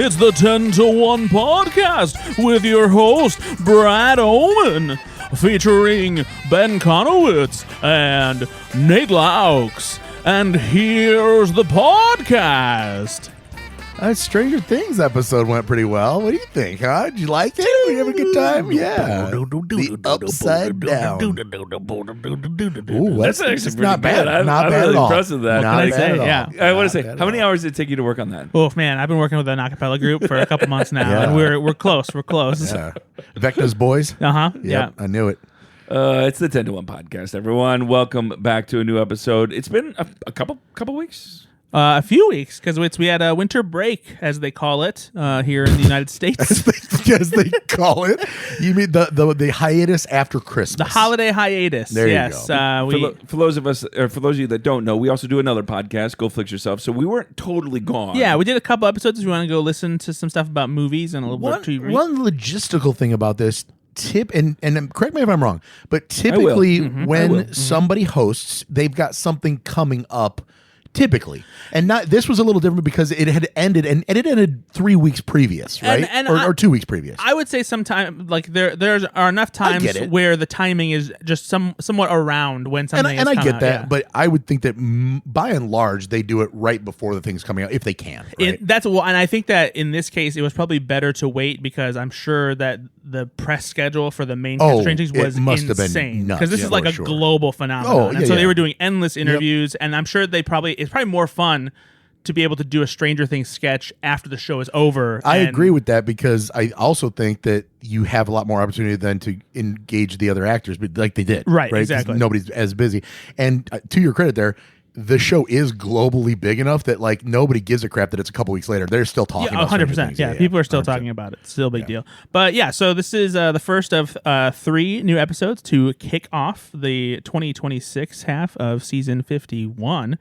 It's the 10 to 1 podcast with your host, Brad Oman, featuring Ben Conowitz and Nate Laux. And here's the podcast. Stranger Things episode went pretty well. What do you think, huh? Did you like it? Did you have a good time? Yeah. The upside down. Ooh, that's actually pretty not bad. I'm Not bad really at all. impressed with that. Not Can I bad say? at all. Yeah. I want to say, Not bad how at many all. hours did it take you to work on that? Oh man, I've been working with an acapella group for a couple months now, Yeah. and we're close. We're close. Yeah. Vecna's boys. Yeah. Yep, I knew it. It's the 10 to 1 podcast, everyone. Welcome back to a new episode. It's been a couple weeks. A few weeks because we had a winter break, as they call it, here in the United States. As they call it. You mean the hiatus after Christmas? The holiday hiatus. There you yes. go. For those of you that don't know, we also do another podcast, Go Flix Yourself. So we weren't totally gone. Yeah, we did a couple episodes. If you want to go listen to some stuff about movies and a little bit of TV. One logistical thing about this and correct me if I'm wrong, but typically when somebody hosts, they've got something coming up. Typically, and not this was a little different because it had ended and it ended 3 weeks previous, right? Or 2 weeks previous. I would say sometime like there are enough times where the timing is just somewhat around when something. And I get out, that, yeah. but I would think that by and large they do it right before the thing's coming out if they can. Right? And I think that in this case it was probably better to wait because I'm sure that the press schedule for the main Stranger Things was must have been insane nuts, because this is like a global phenomenon. And so they were doing endless interviews, and I'm sure it's probably more fun to be able to do a Stranger Things sketch after the show is over. I agree with that because I also think that you have a lot more opportunity then to engage the other actors, but like they did, right? 'Cause Exactly. nobody's as busy, and to your credit there. The show is globally big enough that like nobody gives a crap that it's a couple weeks later. They're still talking about 100%. Yeah, people are still 100%. talking about it. Still a big deal. But yeah, so this is the first of 3 new episodes to kick off the 2026 half of season 51.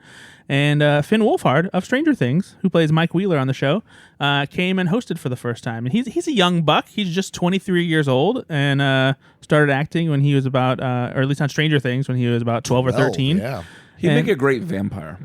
And Finn Wolfhard of Stranger Things, who plays Mike Wheeler on the show, came and hosted for the first time. And he's a young buck. He's just 23 years old and started acting when he was about, or at least on Stranger Things, when he was about 12 or 13. Yeah. He'd make a great vampire.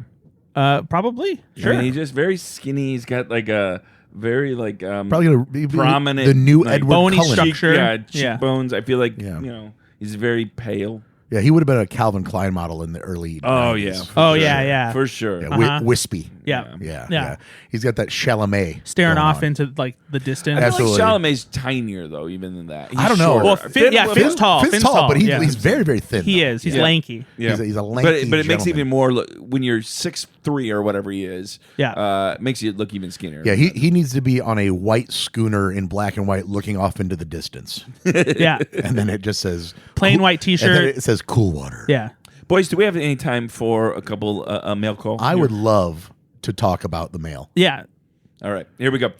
Probably. Sure. I mean, he's just very skinny. He's got like a very like Probably gonna be prominent, the new like, Edward bony Cullen. structure. Cheekbones. I feel like Yeah. he's very pale. Yeah, he would have been a Calvin Klein model in the early. Oh 90s, yeah. for sure. Yeah. For sure. Yeah, wispy. Yeah. Yeah. He's got that Chalamet Staring going off on. into like the distance. I feel Absolutely. like Chalamet's tinier though, even than that. He's I don't know. shorter. Well, Finn's tall. Finn's tall, but yeah. he's very, very thin. He though. is. He's Yeah. lanky. Yeah. He's a lanky but it makes it gentleman. even more when you're 6'3" or whatever he is. Yeah. Makes you look even skinnier. Yeah, he needs to be on a white schooner in black and white looking off into the distance. Yeah. And then it just says Plain white And then T-shirt. it says cool water. Yeah. Boys, do we have any time for a couple mail call? I would love to talk about the mail. Yeah. All right, here we go.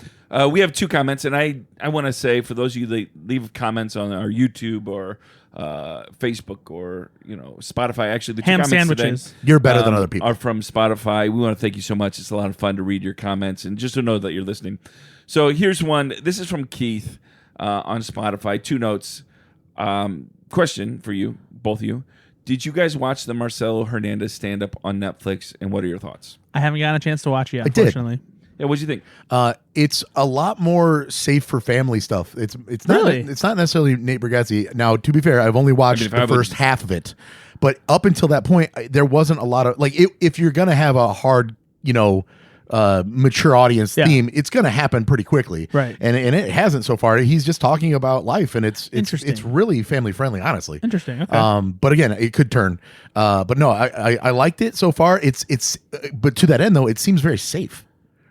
We have 2 comments, and I want to say for those of you that leave comments on our YouTube or Facebook or Spotify, actually the 2 Ham comments sandwiches. today, You're better than other people. are from Spotify. We want to thank you so much. It's a lot of fun to read your comments and just to know that you're listening. So here's one. This is from Keith on Spotify. 2 notes. Question for you, both of you. Did you guys watch the Marcelo Hernandez stand-up on Netflix, and what are your thoughts? I haven't gotten a chance to watch it yet, I did. unfortunately. Yeah, what'd you think? It's a lot more safe for family stuff. It's not Really? it's not necessarily Nate Bargatze. Now, to be fair, I've only watched the first half of it, but up until that point, there wasn't a lot of like if you're gonna have a hard, mature audience theme, it's gonna happen pretty quickly, Right. And it hasn't so far. He's just talking about life, and it's Interesting. really family friendly, honestly. Interesting. Okay. But again, it could turn. But no, I liked it so far. It's but to that end though, it seems very safe.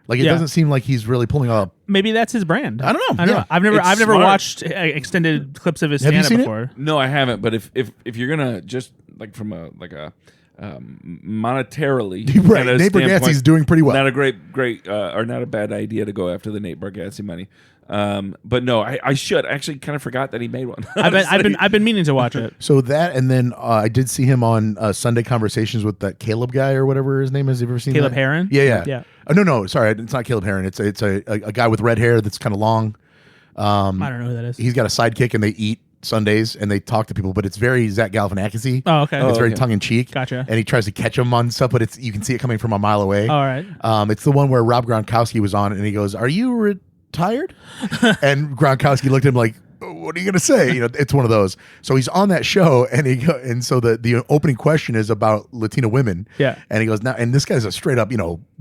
Like it doesn't seem like he's really pulling up. Maybe that's his brand. I don't know. Yeah. I've never It's never smart. watched extended clips of his Have you stand-up seen it? before. No, I haven't. But if you're gonna just like from a monetarily, Right, kind of Nate standpoint, Bargatze's doing pretty well. Not a great or not a bad idea to go after the Nate Bargatze money. But no, I should. I actually kind of forgot that he made one. I've been meaning to watch it. So that, and then I did see him on Sunday Conversations with that Caleb guy or whatever his name is. Have you ever seen Caleb that? Heron? Yeah. Oh, no, sorry, it's not Caleb Heron. It's a guy with red hair that's kind of long. I don't know who that is. He's got a sidekick, and they eat Sundays, and they talk to people, but it's very Zach Galifianakis-y. Oh, okay. It's very okay. tongue in cheek. Gotcha. And he tries to catch them on stuff, but you can see it coming from a mile away. All right. It's the one where Rob Gronkowski was on, and he goes, "Are you tired? And Gronkowski looked at him like, what are you going to say? It's one of those. So he's on that show, and so the opening question is about Latina women. Yeah. And he goes, now, and this guy's a straight up,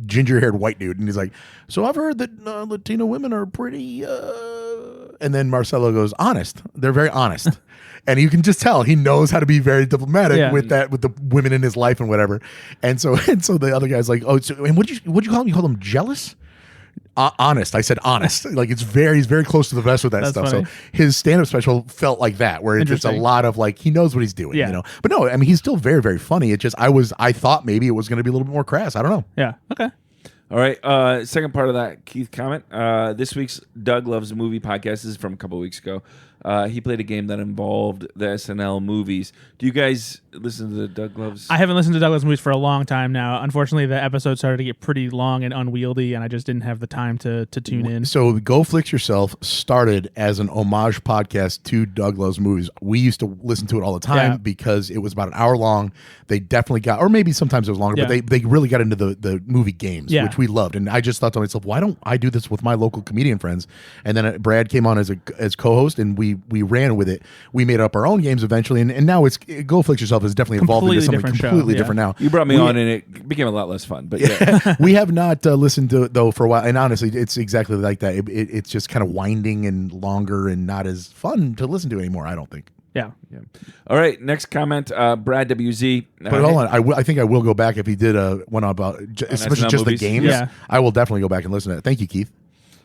ginger-haired white dude. And he's like, so I've heard that Latina women are pretty, and then Marcelo goes, honest. They're very honest. And you can just tell he knows how to be very diplomatic with the women in his life and whatever. And so the other guy's like, and what'd you call him? You called him jealous? Honest. I said honest. Like he's very close to the vest with that stuff. Funny. So his stand-up special felt like that, where it's just a lot of like, he knows what he's doing, But no, I mean, he's still very, very funny. It's just, I thought maybe it was going to be a little bit more crass. I don't know. Yeah. Okay. All right. Second part of that Keith comment. This week's Doug Loves a Movie podcast this is from a couple of weeks ago. He played a game that involved the SNL movies. Do you guys listen to the Doug Loves? I haven't listened to Doug Loves movies for a long time now. Unfortunately, the episode started to get pretty long and unwieldy, and I just didn't have the time to tune in. So Go Flix Yourself started as an homage podcast to Doug Loves movies. We used to listen to it all the time because it was about an hour long. They definitely got, or maybe sometimes it was longer, but they really got into the movie games, which we loved. And I just thought to myself, why don't I do this with my local comedian friends? And then Brad came on as co-host, and we ran with it. We made up our own games eventually, and now Go Flix Yourself is definitely evolved into something completely different now. You brought me on, and it became a lot less fun. But we have not listened to it though for a while, and honestly, it's exactly like that. It's just kind of winding and longer, and not as fun to listen to anymore. I don't think. Yeah. All right. Next comment, Brad WZ. But hold on, I think I will go back if he did one about especially just the games. Yeah. I will definitely go back and listen to it. Thank you, Keith.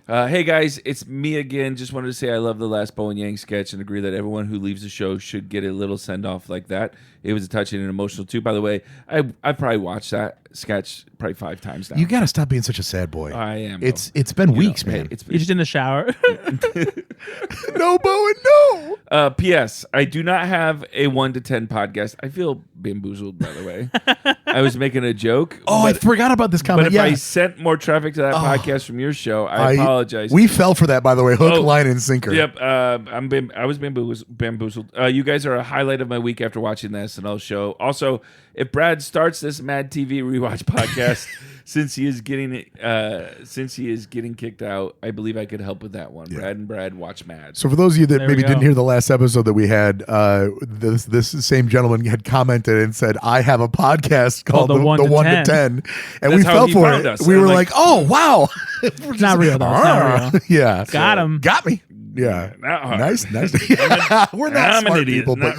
Hey guys, it's me again. Just wanted to say I love the last Bo and Yang sketch and agree that everyone who leaves the show should get a little send off like that. It was touching and emotional too. By the way, I probably watched that sketch probably 5 times now. You got to stop being such a sad boy. I am. It's been weeks, man. You're just in the shower. No, Bo, and no. P.S. I do not have a 1 to 10 podcast. I feel bamboozled, by the way. I was making a joke. I forgot about this comment. But if I sent more traffic to that podcast from your show, I apologize. We fell for that, by the way. Hook, line, and sinker. Yep. I was bamboozled. You guys are a highlight of my week after watching the SNL show. Also, if Brad starts this Mad TV rewatch podcast, since he is getting kicked out, I believe I could help with that one. Yeah. Brad watch Mad. So for those of you that maybe didn't hear the last episode that we had, this same gentleman had commented and said, "I have a podcast called the 1 to 10," and we fell for it. Us. We were like, "Oh wow, it's not real though. It's not real. Yeah, got him, got me." Yeah, nice. We're not smart people, but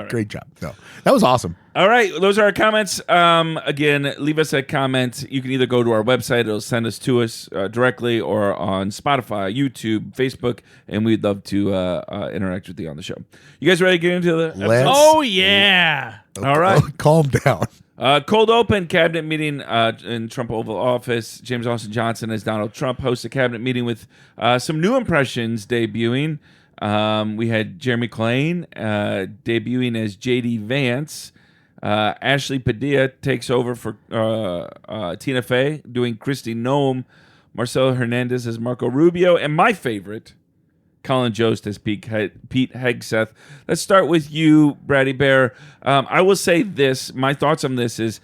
great job. No, that was awesome. All right, those are our comments. Again, leave us a comment. You can either go to our website; it'll send us to us directly, or on Spotify, YouTube, Facebook, and we'd love to interact with you on the show. You guys ready to get into the episode? Oh yeah! All right, calm down. Cold open cabinet meeting in Trump Oval Office. James Austin Johnson as Donald Trump hosts a cabinet meeting with some new impressions debuting. We had Jeremy Colin debuting as J.D. Vance. Ashley Padilla takes over for Tina Fey, doing Kristi Noem. Marcelo Hernandez as Marco Rubio. And my favorite, Colin Jost as Pete Hegseth. Let's start with you, Braddy Bear. I will say this. My thoughts on this is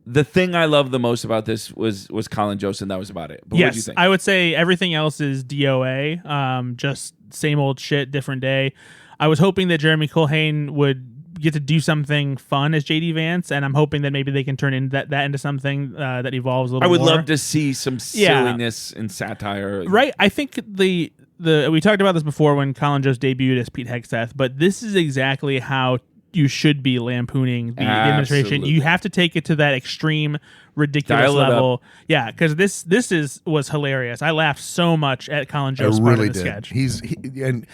the thing I love the most about this was Colin Jost, and that was about it. But what do you think? I would say everything else is DOA. Just same old shit, different day. I was hoping that Jeremy Colhane would get to do something fun as JD Vance, and I'm hoping that maybe they can turn that into something that evolves a little more. I would love to see some silliness and satire. Right. I think we talked about this before when Colin Jost debuted as Pete Hegseth, but this is exactly how you should be lampooning the administration. You have to take it to that extreme, ridiculous level. Yeah, because this was hilarious. I laughed so much at Colin Jost part of the sketch. And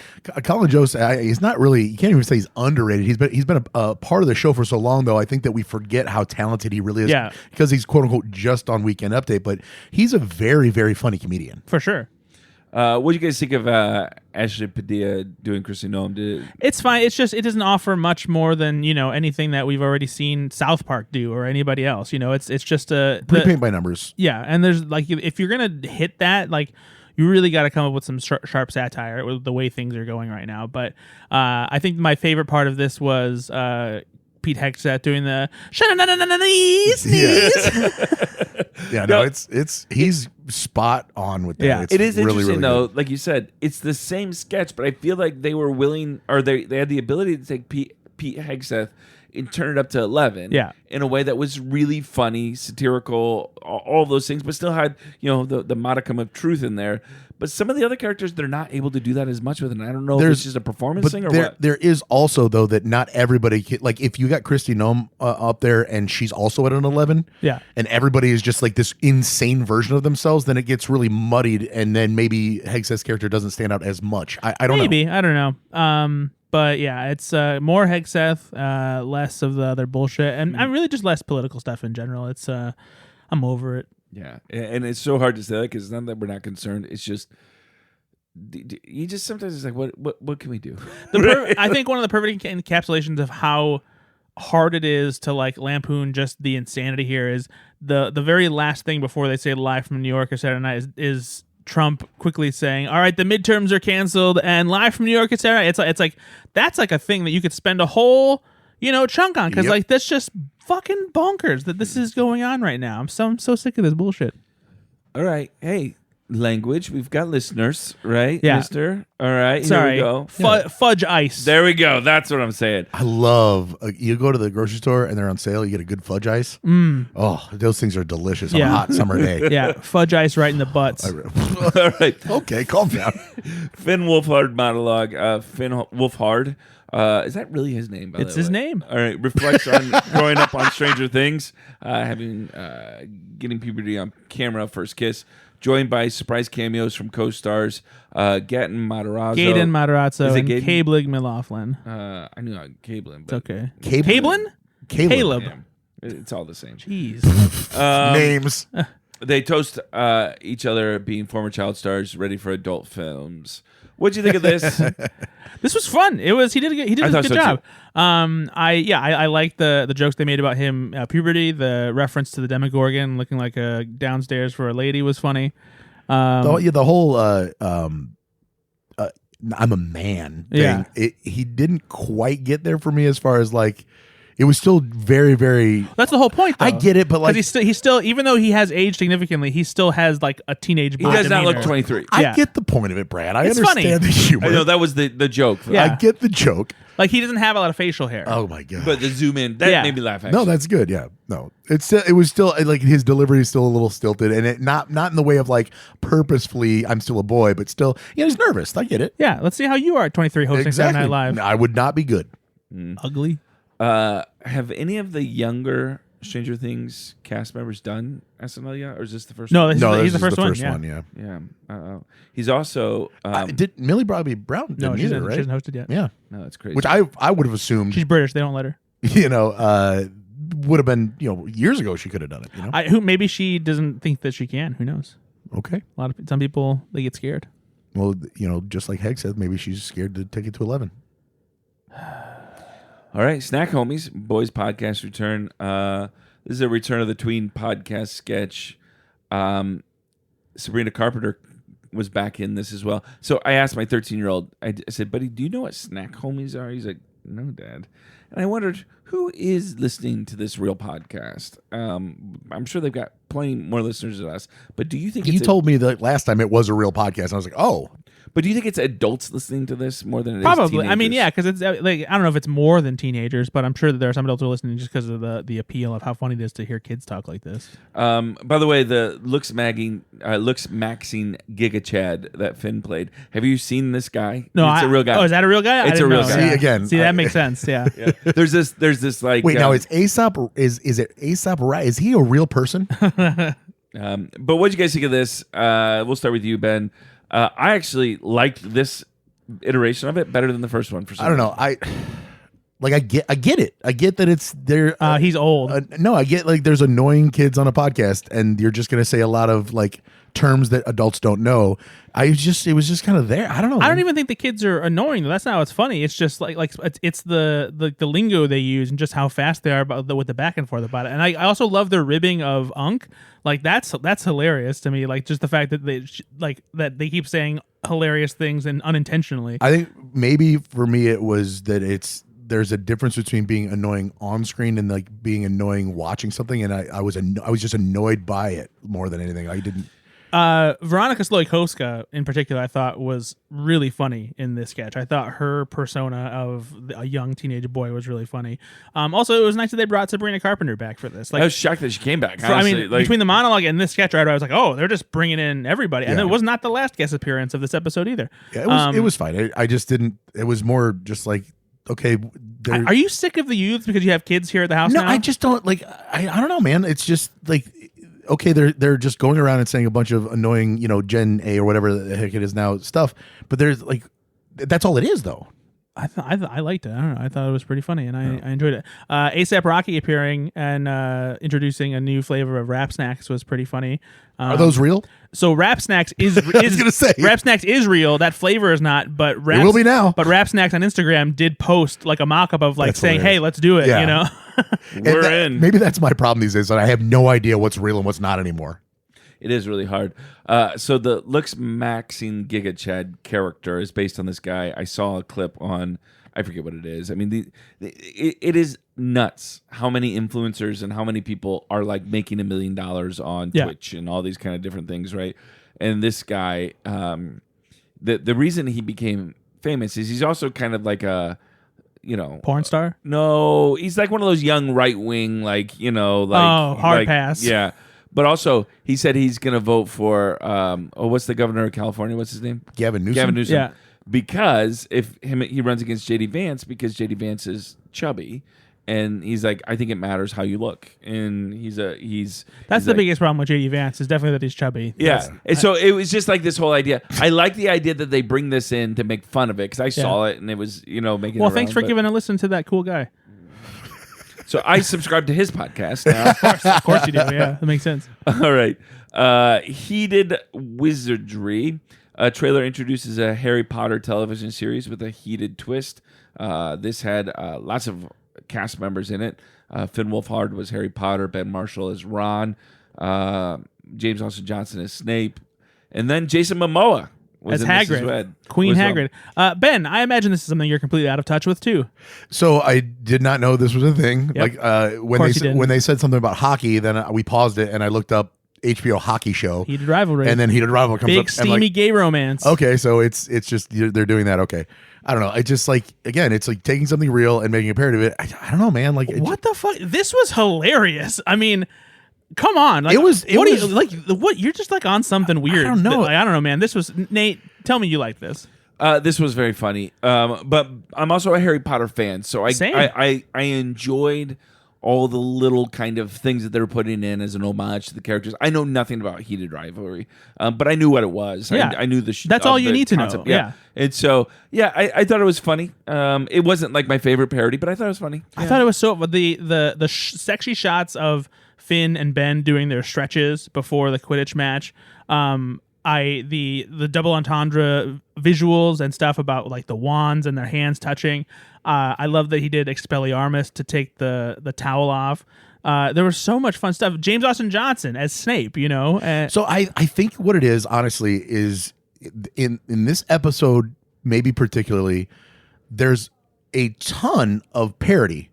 Colin Jost, he's not really. You can't even say he's underrated. He's been a part of the show for so long, though. I think that we forget how talented he really is. Yeah. Because he's quote unquote just on Weekend Update, but he's a very, very funny comedian for sure. What do you guys think of Ashley Padilla doing Kristi Noem? It's fine. It's just it doesn't offer much more than anything that we've already seen South Park do or anybody else. It's just paint by numbers. Yeah, and there's if you're gonna hit that, you really got to come up with some sharp satire with the way things are going right now. But I think my favorite part of this was Pete Hegseth doing the sneeze. Yeah, no, he's spot on with that. Yeah. It's It is really, interesting, really though. good. Like you said, it's the same sketch, but I feel like they were willing, or they had the ability to take Pete Hegseth and turn it up to 11 in a way that was really funny, satirical, all those things, but still had, the modicum of truth in there. But some of the other characters, they're not able to do that as much with, and I don't know if it's just a performance thing or what. There is also, though, that not everybody like if you got Kristi Noem up there and she's also at an 11, and everybody is just like this insane version of themselves, then it gets really muddied, and then maybe Hegseth's character doesn't stand out as much. I don't know. Maybe, I don't know. But yeah, it's more Hegseth, less of the other bullshit, and I'm really just less political stuff in general. It's I'm over it. Yeah, and it's so hard to say that because it's not that we're not concerned. It's just you just sometimes it's like what can we do? I think one of the perfect encapsulations of how hard it is to like lampoon just the insanity here is the very last thing before they say live from New York or Saturday night is Trump quickly saying, "All right, the midterms are canceled and live from New York, etc." It's like that's like a thing that you could spend a whole chunk on because like that's just fucking bonkers that this is going on right now. I'm so sick of this bullshit. All right, hey, language. We've got listeners, right? Yeah. Mister. All right, Sorry. Here we go. Fudge ice. There we go. That's what I'm saying. I love you go to the grocery store and they're on sale. You get a good fudge ice. Oh, those things are delicious on a hot summer day. Yeah, fudge ice right in the butts. All right. Okay, calm down. Finn Wolfhard monologue. Finn Wolfhard. Is that really his name? It's his name. All right. Reflects on growing up on Stranger Things, getting puberty on camera, first kiss, joined by surprise cameos from co-stars Gaten Matarazzo, and Caleb McLaughlin. I knew Cablin, It's but okay. Caleb? Caleb. yeah, it's all the same. Jeez. Names. They toast each other being former child stars ready for adult films. What'd you think of this? This was fun. He did a good job. I like the jokes they made about him puberty. The reference to the Demogorgon looking like a downstairs for a lady was funny. The whole I'm a man thing. Yeah. He didn't quite get there for me as far as like it was still very, very. That's the whole point, though. I get it, but like he's still even though he has aged significantly, he still has like a teenage. He does not look 23. I get the point of it, Brad. I It's understand funny. the humor. I know that was the joke. Yeah. I get the joke. Like he doesn't have a lot of facial hair. Oh my god! But the zoom in that made me laugh. Actually. No, that's good. Yeah, no, it was still like his delivery is still a little stilted, and it not in the way of like purposefully. I'm still a boy, but still, he's nervous. I get it. Yeah, let's see how you are at 23 hosting Saturday Night Live. I would not be good. Ugly. Have any of the younger Stranger Things cast members done SNL yet, or is this the first? No, one? he's the first one. Yeah. Yeah. He's also. Did Millie Bobby Brown? No, she right? hasn't hosted yet. Yeah, no, that's crazy. which I would have assumed. She's British. They don't let her. Would have been years ago she could have done it. Maybe she doesn't think that she can. Who knows? Okay. Some people they get scared. Well, just like Hegseth, maybe she's scared to take it to 11. All right, Snack Homies, Boys Podcast return. This is a return of the Tween podcast sketch. Sabrina Carpenter was back in this as well. So I asked my 13-year-old, I said, buddy, do you know what Snack Homies are? He's like, no, Dad. And I wondered, who is listening to this real podcast? I'm sure they've got plenty more listeners than us, but do you think You told me that last time it was a real podcast, and I was like, oh. But do you think it's adults listening to this more than it is Probably. teenagers? I mean, yeah, because it's like I don't know if it's more than teenagers, but I'm sure that there are some adults who are listening just because of the appeal of how funny it is to hear kids talk like this. By the way, the Looks Maxine Giga Chad that Finn played. Have you seen this guy? No, it's a real guy. Oh, is that a real guy? It's a real guy. See, again. See, that makes sense. Yeah. Yeah. There's this like. Wait, now is Aesop? Is it Aesop? Right? Is he a real person? But what do you guys think of this? We'll start with you, Ben. I actually liked this iteration of it better than the first one. For some I don't know. I get it. I get that it's there. He's old. No, I get like there's annoying kids on a podcast, and you're just gonna say a lot of like terms that adults don't know. It was just kind of there. I don't know. I don't even think the kids are annoying. That's not what's funny. It's just like it's the lingo they use and just how fast they are with the back and forth about it. And I also love their ribbing of Unc. Like that's hilarious to me. Like just the fact that they keep saying hilarious things and unintentionally. I think maybe for me it was that it's there's a difference between being annoying on screen and like being annoying watching something, and I was just annoyed by it more than anything. I didn't. Veronica Slojkowska in particular, I thought was really funny in this sketch. I thought her persona of a young teenage boy was really funny. Also, it was nice that they brought Sabrina Carpenter back for this. Like, I was shocked that she came back. Honestly. Between the monologue and this sketch, right, I was like, oh, they're just bringing in everybody. And it was not the last guest appearance of this episode either. Yeah, it was fine. I just didn't. It was more just like, okay. Are you sick of the youth because you have kids here at the house now? No, I just don't like. I don't know, man. It's just like. Okay, they're just going around and saying a bunch of annoying, Gen A or whatever the heck it is now stuff. But there's like, that's all it is, though. I liked it. I don't know. I thought it was pretty funny, and I enjoyed it. ASAP Rocky appearing and introducing a new flavor of Rap Snacks was pretty funny. Are those real? So Rap Snacks is I was gonna say Rap Snacks is real. That flavor is not, but it will be now. But Rap Snacks on Instagram did post like a mock-up of like That's saying, hilarious. "Hey, let's do it." Yeah. We're in. Maybe that's my problem these days, that I have no idea what's real and what's not anymore. It is really hard. So the Lux Maxine Giga Chad character is based on this guy. I saw a clip on, I forget what it is. I mean, it is nuts how many influencers and how many people are like making $1 million on Twitch and all these kind of different things, right? And this guy, the reason he became famous is he's also kind of like a, porn star. No, he's like one of those young right wing, like hard pass. Yeah. But also, he said he's going to vote for, what's the governor of California? What's his name? Gavin Newsom. Yeah. Because he runs against JD Vance because JD Vance is chubby, and he's like, I think it matters how you look, and that's the biggest problem with JD Vance is definitely that he's chubby. Yeah, and so it was just like this whole idea. I like the idea that they bring this in to make fun of it because I saw it and it was making. Well, thanks for giving a listen to that cool guy. So I subscribe to his podcast now. Of course you do. Yeah, that makes sense. All right. Heated Wizardry. A trailer introduces a Harry Potter television series with a heated twist. This had lots of cast members in it. Finn Wolfhard was Harry Potter. Ben Marshall is Ron. James Austin Johnson is Snape. And then Jason Momoa was as in Hagrid. Queen Hagrid. Ben, I imagine this is something you're completely out of touch with, too. So I did not know this was a thing. Yep. Like when they said something about hockey, then we paused it and I looked up HBO hockey show. Heated Rivalry. And then Heated Rivalry comes up. Big steamy gay romance. Okay, so it's just they're doing that. Okay. I don't know. I just like, again, it's like taking something real and making a parody of it. I don't know, man. Like, what the fuck? This was hilarious. I mean, come on. Like, what? You're just like on something weird. I don't know. I don't know, man. This was Nate. Tell me you like this. This was very funny. But I'm also a Harry Potter fan, so I enjoyed all the little kind of things that they were putting in as an homage to the characters. I know nothing about Heated Rivalry, but I knew what it was. Yeah. I knew that's all you need to know. Yeah. And so, I thought it was funny. It wasn't like my favorite parody, but I thought it was funny. I thought it was so the sexy shots of Finn and Ben doing their stretches before the Quidditch match. The double entendre visuals and stuff about like the wands and their hands touching. I love that he did Expelliarmus to take the towel off. There was so much fun stuff. James Austin Johnson as Snape, So I think what it is, honestly, is in this episode, maybe particularly, there's a ton of parody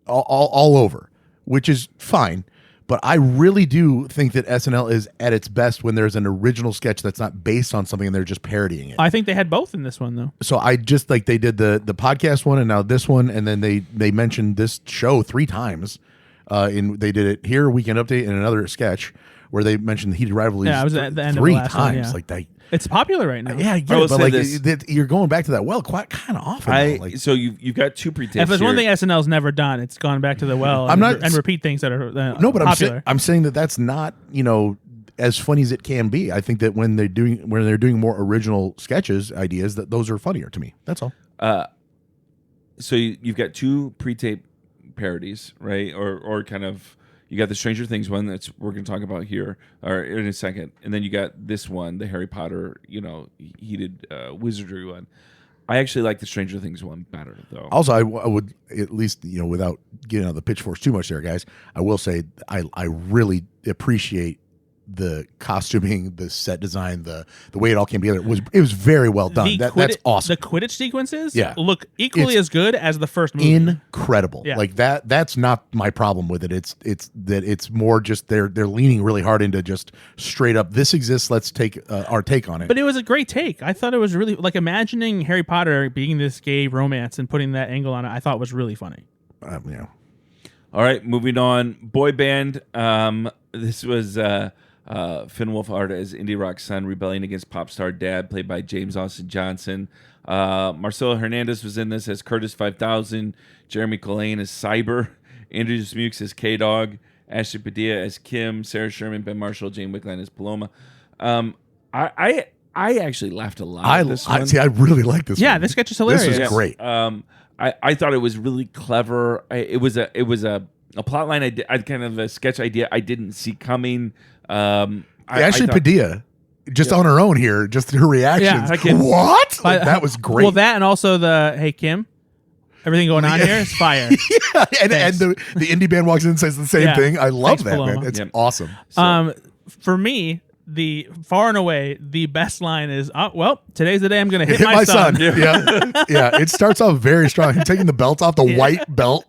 all over, which is fine. But I really do think that SNL is at its best when there's an original sketch that's not based on something and they're just parodying it. I think they had both in this one, though. So I just like they did the podcast one and now this one, and then they mentioned this show 3 times. They did it here, Weekend Update, and another sketch where they mentioned the Heated Rivalries. Yeah, I was at the end 3 of the last times. one, yeah. Like they. It's popular right now. Yeah, I get it, but like you're going back to that well quite kind of often. So you've got 2 pre-tapes. If there's one thing SNL's never done, it's gone back to the well and repeat things that are popular. I'm saying that that's not as funny as it can be. I think that when they're doing more original sketches, ideas, that those are funnier to me. That's all. So you've got 2 pre-tape parodies, right? Or kind of. You got the Stranger Things one that's we're going to talk about here or in a second, and then you got this one, the Harry Potter, heated wizardry one. I actually like the Stranger Things one better, though. Also, I would at least without getting on the pitchforks too much there, guys. I will say I really appreciate the costuming, the set design, the way it all came together was very well done. That's awesome. The Quidditch sequences look equally as good as the first movie. Incredible. Yeah. Like that's not my problem with it. It's that it's more just they're leaning really hard into just straight up, this exists, let's take our take on it. But it was a great take. I thought it was really, like, imagining Harry Potter being this gay romance and putting that angle on it, I thought was really funny. Yeah. All right, moving on. Boy band. This was Finn Wolfhard as indie rock son rebelling against pop star dad, played by James Austin Johnson. Marcelo Hernandez was in this as Curtis 5000. Jeremy Colin as Cyber. Andrew Smukes as K-Dog. Ashley Padilla as Kim. Sarah Sherman, Ben Marshall, Jane Wickline as Paloma. I actually laughed a lot at this one. I really like this one. Yeah, this sketch is hilarious. This is great. I thought it was really clever. It was a plot line. I kind of a sketch idea I didn't see coming. Ashley Padilla, just on her own here, just her reactions. What? That was great. Well, that and also the hey Kim, everything going on here is fire. Yeah, and the indie band walks in and says the same thing. I love that, Paloma. Man. It's awesome. So. For me, the far and away the best line is, well, today's the day I'm going to hit my son. Yeah. It starts off very strong. Taking the belt off, the white belt,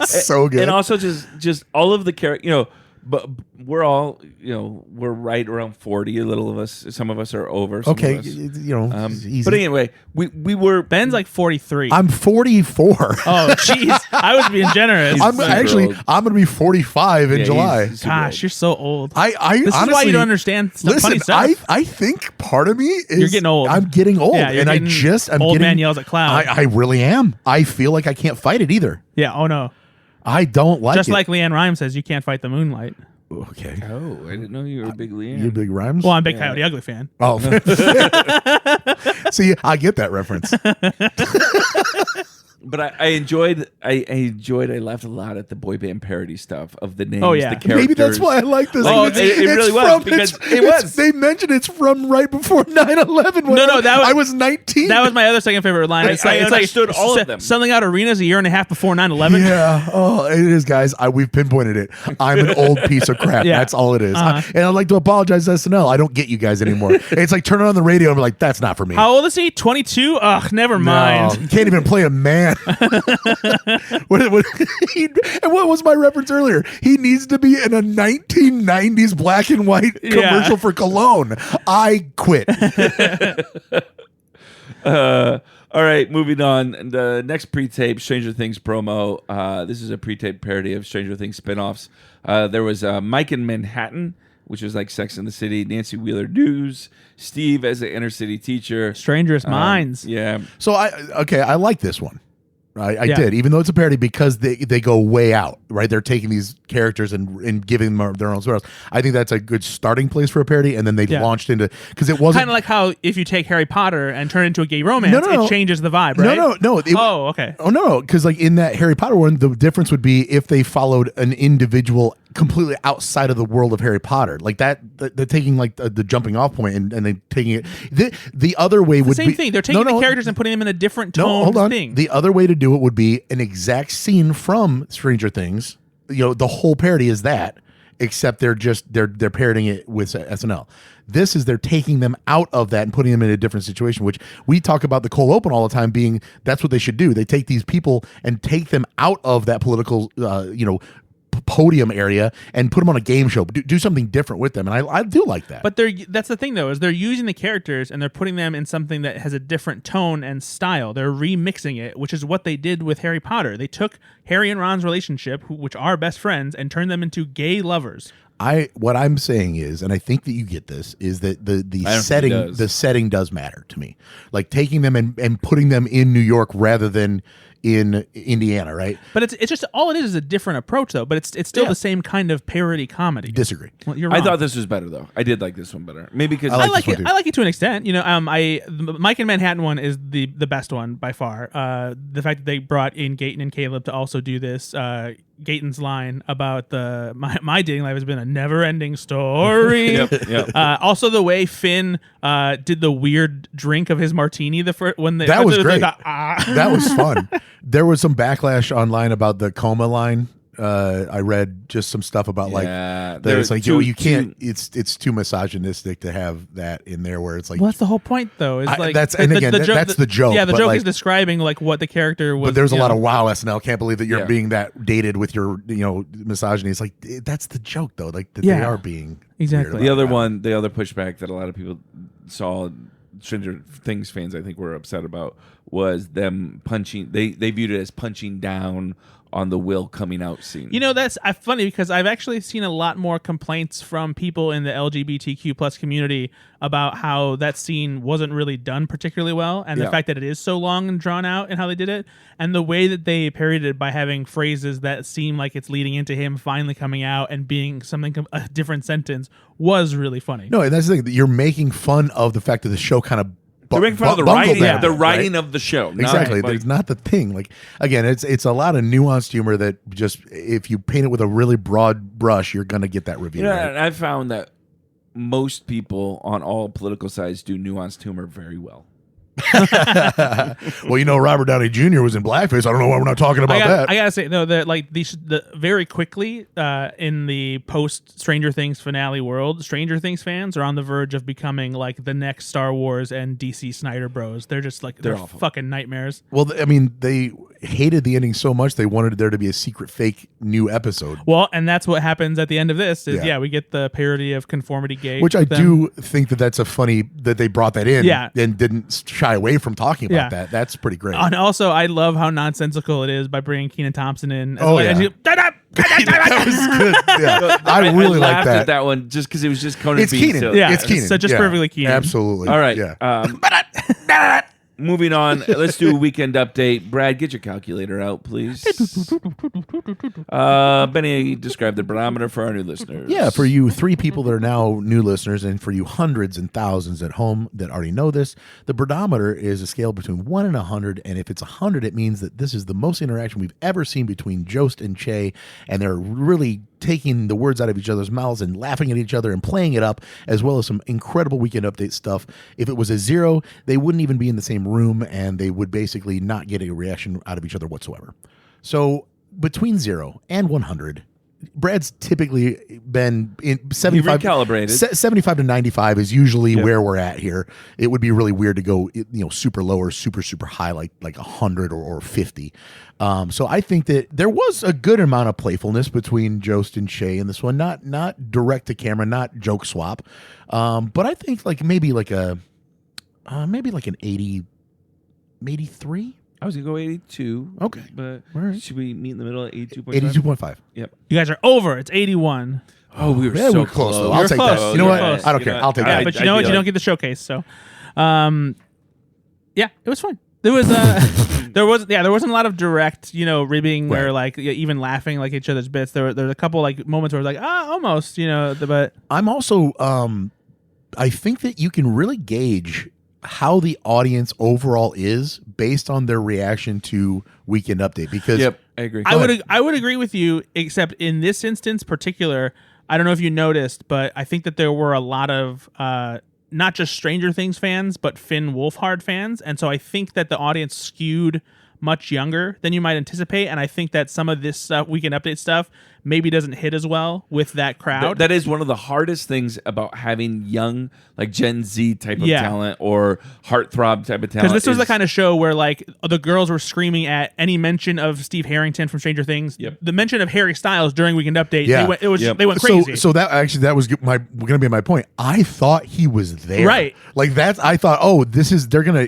so good. And also just all of the characters, but we're all, we're right around 40. A little of us, some of us are over. Okay, easy. But anyway, we were. Ben's like 43. I'm 44. Oh, jeez, I was being generous. I'm going to be 45 in July. Gosh, you're so old. I this honestly, is why you don't understand funny stuff. I think part of me is you're getting old. I'm getting old, and I'm old man yells at cloud. I really am. I feel like I can't fight it either. Yeah. Oh no. I don't like Just it. like Leanne Rhymes says, you can't fight the moonlight. Okay. Oh, I didn't know you were a big Leanne. You a big Rhymes? Well, I'm a big Coyote Ugly fan. Oh. See, I get that reference. But I enjoyed. I laughed a lot at the boy band parody stuff of the names, the characters. Maybe that's why I like this. Oh, it really was, because it was. They mentioned it's from right before 9/11. No, I was 19. That was my other second favorite line. I understood all of them. Selling out arenas a year and a half before 9/11. Yeah. Oh, it is, guys. We've pinpointed it. I'm an old piece of crap. That's all it is. And I'd like to apologize to SNL. I don't get you guys anymore. It's like turning on the radio and be like, that's not for me. How old is he? 22? Ugh, never mind. No, you can't even play a man. And what was my reference earlier? He needs to be in a 1990s black and white commercial for cologne. I quit. All right, moving on. The next pre-tape Stranger Things promo. This is a pre-tape parody of Stranger Things spinoffs. There was Mike in Manhattan, which was like Sex in the City, Nancy Wheeler News, Steve as an inner city teacher. Strangest Minds. Yeah. So I like this one. I did, even though it's a parody, because they go way out, right? They're taking these characters and giving them their own stories. I think that's a good starting place for a parody, and then they launched into, because it wasn't kind of like how if you take Harry Potter and turn it into a gay romance, it changes the vibe, right? No. Okay. Oh no, because like in that Harry Potter one, the difference would be if they followed an individual completely outside of the world of Harry Potter, like that. They're taking like the jumping off point and then taking it. The other way would be the same thing. They're taking the characters and putting them in a different tone. No, hold on. Thing. The other way to do it would be an exact scene from Stranger Things. The whole parody is that, except they're parodying it with SNL. This is they're taking them out of that and putting them in a different situation, which we talk about the cold open all the time being that's what they should do. They take these people and take them out of that political, podium area and put them on a game show. Do something different with them, and I do like that. But that's the thing, though, is they're using the characters and they're putting them in something that has a different tone and style. They're remixing it, which is what they did with Harry Potter. They took Harry and Ron's relationship, which are best friends, and turned them into gay lovers. What I'm saying is, and I think that you get this, is that the setting does matter to me. Like taking them and putting them in New York rather than in Indiana, right? But it's just all it is a different approach, though. But it's still the same kind of parody comedy. Disagree. Well, you're wrong. I thought this was better though. I did like this one better. Maybe because I like it. I like it to an extent. The Mike in Manhattan one is the best one by far. The fact that they brought in Gaten and Caleb to also do this. Gaten's line about my dating life has been a never-ending story. Yep. Also, the way Finn did the weird drink of his martini that was great. That was fun. There was some backlash online about the coma line. I read just some stuff about that it's like you can't. It's too misogynistic to have that in there where it's like. Well, that's the whole point, though. Is like that's the joke. Yeah, the joke is describing like what the character was. But there's a lot of wow SNL. Can't believe that you're being that dated with your misogyny. It's like that's the joke though. Like that they are being exactly. The other pushback that a lot of people saw. Stranger Things fans, I think, were upset about was them punching. They viewed it as punching down on the Will coming out scene. That's funny because I've actually seen a lot more complaints from people in the LGBTQ plus community about how that scene wasn't really done particularly well, and the fact that it is so long and drawn out and how they did it, and the way that they parodied it by having phrases that seem like it's leading into him finally coming out and being something a different sentence was really funny. No, and that's the thing. You're making fun of the fact that the show kind of they're making fun of the writing, of the show. Exactly. It's not the thing. Like, again, it's a lot of nuanced humor that just, if you paint it with a really broad brush, you're going to get that review. Right? I've found that most people on all political sides do nuanced humor very well. Well, Robert Downey Jr. was in blackface. I don't know why we're not talking about that. I gotta say, no, that like the very quickly in the post Stranger Things finale world, Stranger Things fans are on the verge of becoming like the next Star Wars and DC Snyder Bros. They're just like they're fucking nightmares. Well, I mean, they hated the ending so much they wanted there to be a secret fake new episode. Well, and that's what happens at the end of this. Is we get the parody of Conformity Gate, which I do think that's a funny that they brought that in, and didn't shy away from talking about that. That's pretty great. And also, I love how nonsensical it is by bringing Kenan Thompson in. That was good. Yeah. I really like that. At that one just because it was just Conan. It's Kenan. So. Yeah, it's Kenan. So just perfectly Kenan. Absolutely. All right. Yeah. Moving on, let's do a weekend update. Brad, get your calculator out, please. Benny, describe the barometer for our new listeners. Yeah, for you 3 people that are now new listeners, and for you hundreds and thousands at home that already know this, the barometer is a scale between 1 and 100, and if it's 100, it means that this is the most interaction we've ever seen between Jost and Che, and they're really taking the words out of each other's mouths and laughing at each other and playing it up, as well as some incredible weekend update stuff. If it was a 0, they wouldn't even be in the same room, and they would basically not get a reaction out of each other whatsoever. So between 0 and 100, Brad's typically been in 75. Recalibrated. 75 to 95 is usually where we're at here. It would be really weird to go, super low or super, super high, like 100 or 50. So I think that there was a good amount of playfulness between Jost and Che in this one. Not direct to camera, not joke swap. But I think maybe an 80, maybe 83. I was going to go 82. Okay. But right. Should we meet in the middle at 82.5? 82.5. Yep. You guys are over. It's 81. Oh, we were so so close. close. I'll take close. that. You know what? Close. I don't care. I'll take that. But you know what? You don't get the showcase. So, it was fun. There was there wasn't a lot of direct, ribbing or even laughing like each other's bits. There were a couple moments where it was almost, but I'm also I think that you can really gauge how the audience overall is based on their reaction to Weekend Update, because I agree. I would agree with you, except in this instance particular, I don't know if you noticed, but I think that there were a lot of not just Stranger Things fans, but Finn Wolfhard fans, and so I think that the audience skewed much younger than you might anticipate, and I think that some of this Weekend Update stuff maybe doesn't hit as well with that crowd. That is one of the hardest things about having young, Gen Z type of talent or heartthrob type of talent. Because this was the kind of show where the girls were screaming at any mention of Steve Harrington from Stranger Things. Yep. The mention of Harry Styles during Weekend Update, they went crazy. So that was going to be my point. I thought he was there. Right. I thought,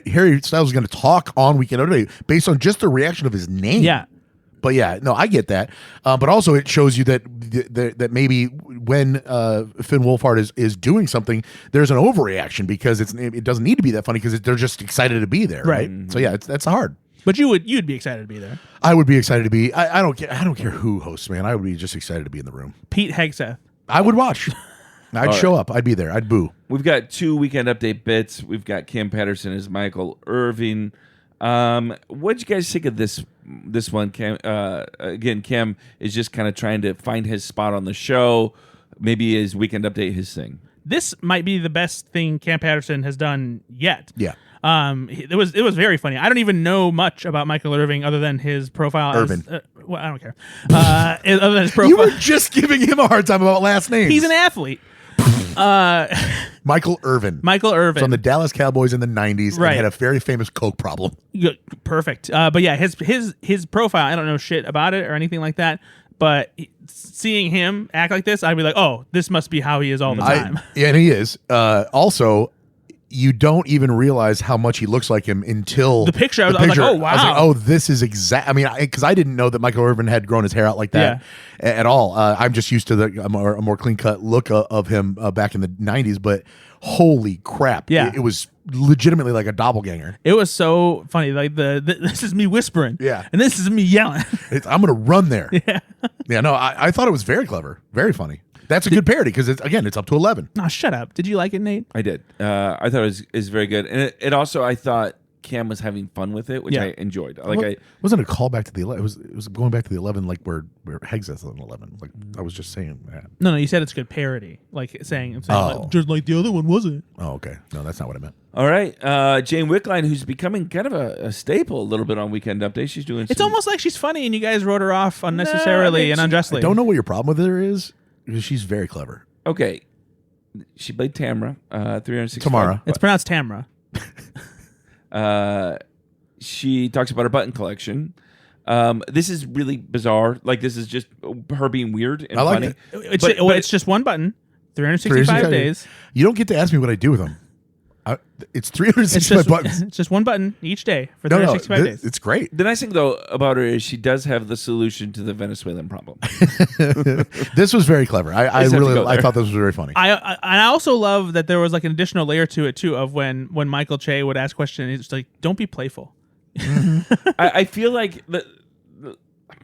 Harry Styles is going to talk on Weekend Update based on just the reaction of his name. Yeah. But I get that. But also it shows you that maybe when Finn Wolfhard is doing something, there's an overreaction because it doesn't need to be that funny because they're just excited to be there. Right. Mm-hmm. So that's hard. But you'd be excited to be there. I would be excited to be. I don't care who hosts, man. I would be just excited to be in the room. Pete Hegseth. I would watch. I'd show up. I'd be there. I'd boo. We've got 2 Weekend Update bits. We've got Cam Patterson as Michael Irving. What'd you guys think of this one? Cam, again, Cam is just kind of trying to find his spot on the show. Maybe his Weekend Update his thing. this might be the best thing Cam Patterson has done yet. Yeah. It was very funny. I don't even know much about Michael Irving other than his profile. Irvin. Well, I don't care. Other than his profile, You were just giving him a hard time about last names. he's an athlete. Michael Irvin. Michael Irvin From the Dallas Cowboys in the 90s Right. and had a very famous Coke problem. Perfect. But yeah, his profile. I don't know shit about it or anything like that. But seeing him act like this, I'd be like, oh, this must be how he is all the time. Yeah, and he is. Also, you don't even realize how much he looks like him until The picture, I was like, oh, wow. I was like, oh, this is exact. I mean, because I didn't know that Michael Irvin had grown his hair out like that at all. I'm just used to a more clean cut look of him back in the 90s. But holy crap. Yeah. It was legitimately like a doppelganger. It was so funny. Like this is me whispering. Yeah. And this is me yelling. I'm going to run there. Yeah. Yeah, no, I thought it was very clever. Very funny. That's a good parody because it's up to 11. Oh, shut up. Did you like it, Nate? I did. I thought it was very good, and it also I thought Cam was having fun with it, which Yeah. I enjoyed. Wasn't a callback to the 11. It was going back to the 11, like where Hegseth on 11. Like I was just saying that. No, you said it's good parody. Like saying Oh. like, just like the other one wasn't. Oh, okay. No, that's not what I meant. All right, Jane Wickline, who's becoming kind of a staple a little bit on Weekend Update. She's doing. It's almost like she's funny, and you guys wrote her off unnecessarily and unjustly. I don't know what your problem with her is because she's very clever. Okay. She played Tamara, 365. Tamara. It's pronounced Tamra. She talks about her button collection. This is really bizarre. Like, this is just her being weird and I like funny. it. It's just one button, 365 days. You don't get to ask me what I do with them. It's 365 buttons. It's just one button each day for No, 365 days. it's great. The nice thing, though, about her is she does have the solution to the Venezuelan problem. This was very clever. I Just have to go I there. thought this was very funny. I also love that there was like an additional layer to it too of when Michael Che would ask questions, it's like, don't be playful. I feel like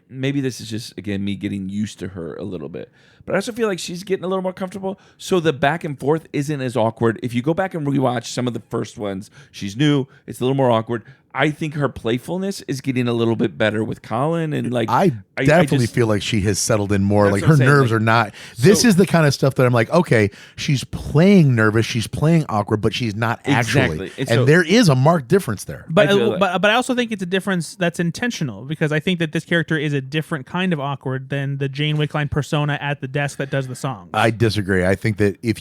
maybe this is just, again, me getting used to her a little bit. But I also feel like she's getting a little more comfortable. So the back and forth isn't as awkward. If you go back and rewatch some of the first ones, she's new. It's a little more awkward. I think her playfulness is getting a little bit better with Colin. And like, I definitely feel like she has settled in more. Like That's what her I'm saying, nerves like, are not. This is the kind of stuff that I'm like, okay, she's playing nervous, she's playing awkward, but she's not actually. Exactly. And so- there is a marked difference there. But I feel but I also think it's a difference that's intentional because I think that this character is a different kind of awkward than the Jane Wickline persona at the desk that does the song. I disagree. I think that if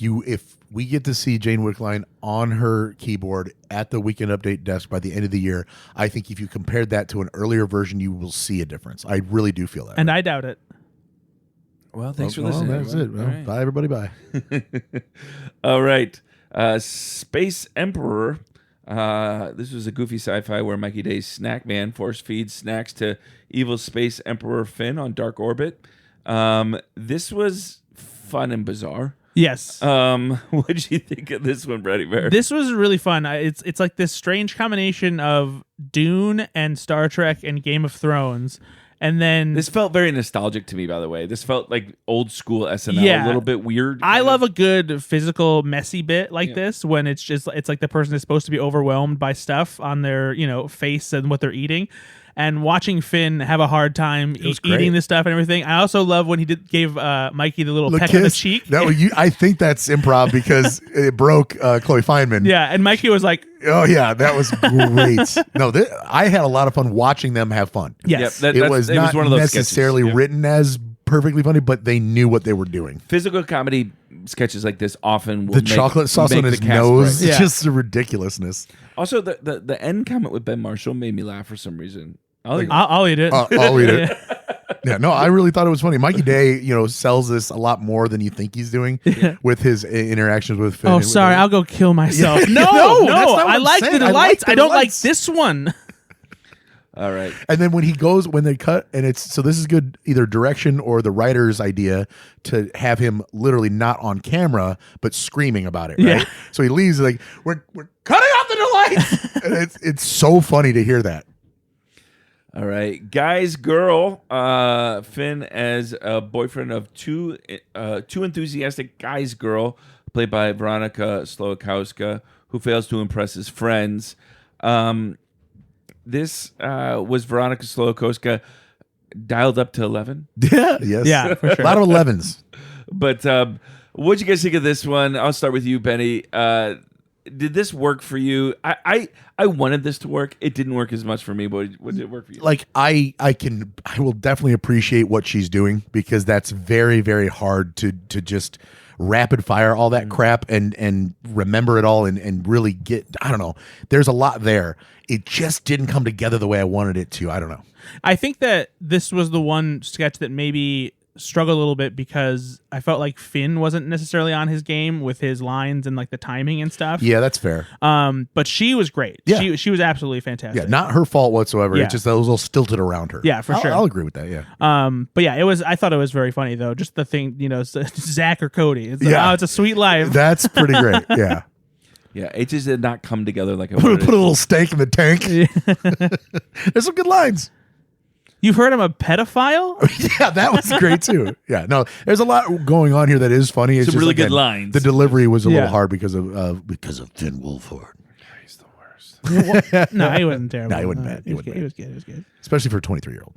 we get to see Jane Wickline on her keyboard at the Weekend Update desk by the end of the year, I think if you compared that to an earlier version, you will see a difference. I really do feel that. And I doubt it. well, thanks for listening. That's it. Well, All right. bye, everybody. Bye. All right. Space Emperor. This was a goofy sci-fi where Mikey Day's snack man force feeds snacks to evil Space Emperor Finn on dark orbit. This was fun and bizarre. Yes. What did you think of this one, Brady Bear? This was really fun. It's like this strange combination of Dune and Star Trek and Game of Thrones. And then This felt very nostalgic to me, by the way. This felt like old school SNL, Yeah. a little bit weird. I love a good physical messy bit like this when it's like the person is supposed to be overwhelmed by stuff on their, face and what they're eating. And watching Finn have a hard time eating this stuff and everything. I also love when he gave Mikey the little peck on the cheek. I think that's improv because it broke Chloe Fineman. Yeah, and Mikey was like, Oh yeah, that was great. No, I had a lot of fun watching them have fun. yes. Yep, It was not one of those necessarily sketches. Yep. written as perfectly funny, but they knew what they were doing. Physical comedy sketches like this often will The make, chocolate sauce make on the his cast nose, bright. Yeah. just the ridiculousness. Also, the end comment with Ben Marshall made me laugh for some reason. I'll eat it. I'll eat it. Yeah, no, I really thought it was funny. Mikey Day, sells this a lot more than you think he's doing with his interactions with Finn. Oh, sorry, I'll go kill myself. Yeah. No, No, that's not what I I'm like saying. the I like delights. the I don't like delights. this one. All right. And then when they cut, and this is good either direction or the writer's idea to have him literally not on camera but screaming about it. Right? Yeah. So he leaves like we're cutting off the delights. And it's so funny to hear that. All right, guys, girl, Finn as a boyfriend of two enthusiastic guys, girl, played by Veronica Slowakowska, who fails to impress his friends. This was Veronica Slowakowska dialed up to 11, Yeah. Yes. Yeah, for sure. A lot of 11s. but What'd you guys think of this one? I'll start with you, Benny. Did this work for you? I wanted this to work. It didn't work as much for me, but did it work for you? Like I will definitely appreciate what she's doing, because that's very, very hard to just rapid fire all that crap and remember it all and really get, I don't know. There's a lot there. It just didn't come together the way I wanted it to. I don't know. I think that this was the one sketch that maybe struggled a little bit because I felt like Finn wasn't necessarily on his game with his lines and like the timing and stuff. Yeah, that's fair. But she was great. Yeah. She was absolutely fantastic. Yeah, not her fault whatsoever. Yeah. It's just that it was a little stilted around her. Yeah, for sure. I'll agree with that. Yeah. But yeah, I thought it was very funny though. Just the thing, Zach or Cody. It's like, Yeah. oh, it's a sweet life. That's pretty great. Yeah. Yeah, it just did not come together like I Put wanted a it. little steak in the tank. There's some good lines. You've heard I'm a pedophile? Yeah, that was great too. Yeah, no, there's a lot going on here that is funny. It's Some just, really again, good lines. The delivery was a little Yeah. hard because of Finn Wolfhard, He's the worst. No, he wasn't terrible. No, he wasn't bad. He was good. He was good. He was good. especially for a 23-year-old.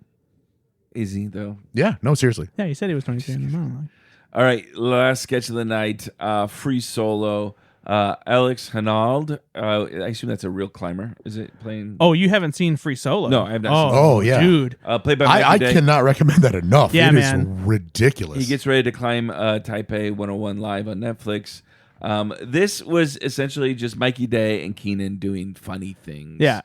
Is he, though? Yeah, no, seriously. Yeah, he said he was 23 in the monologue. All right, last sketch of the night, free solo. Alex Honnold, I assume that's a real climber. Is it playing? Oh, you haven't seen Free Solo? No, I have not seen Oh, yeah. Dude. Played by I Mikey Day. cannot recommend that enough. Yeah, It is man. ridiculous. He gets ready to climb Taipei 101 live on Netflix. This was essentially just Mikey Day and Keenan doing funny things. Yeah.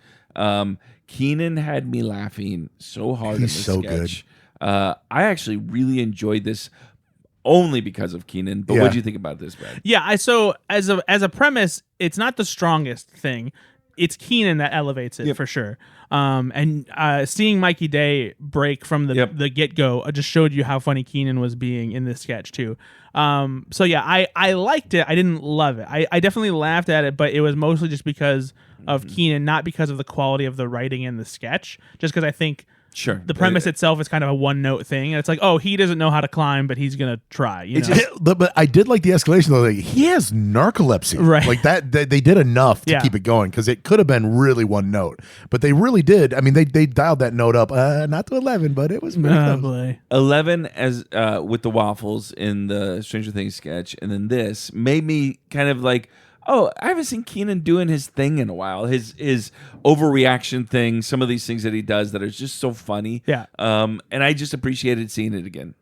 Keenan had me laughing so hard in He's this so sketch. I actually really enjoyed this only because of Keenan. But Yeah. what do you think about this, Brad? Yeah, so as a premise, it's not the strongest thing. It's Keenan that elevates it for sure. And seeing Mikey Day break from the get-go just showed you how funny Keenan was being in this sketch too. So yeah, I liked it. I didn't love it. I definitely laughed at it, but it was mostly just because of Keenan, not because of the quality of the writing in the sketch. Just because I think Sure. the premise itself is kind of a one-note thing. And it's like, oh, he doesn't know how to climb, but he's going to try. You know? But I did like the escalation though. Like, he has narcolepsy, Right. Like that. They did enough to Yeah. keep it going, because it could have been really one note, but they really did. I mean, they dialed that note up, not to 11, but it was pretty Oh, close. boy. 11 as with the waffles in the Stranger Things sketch, and then this made me kind of like, oh, I haven't seen Keenan doing his thing in a while. His overreaction thing, some of these things that he does that are just so funny. Yeah. And I just appreciated seeing it again.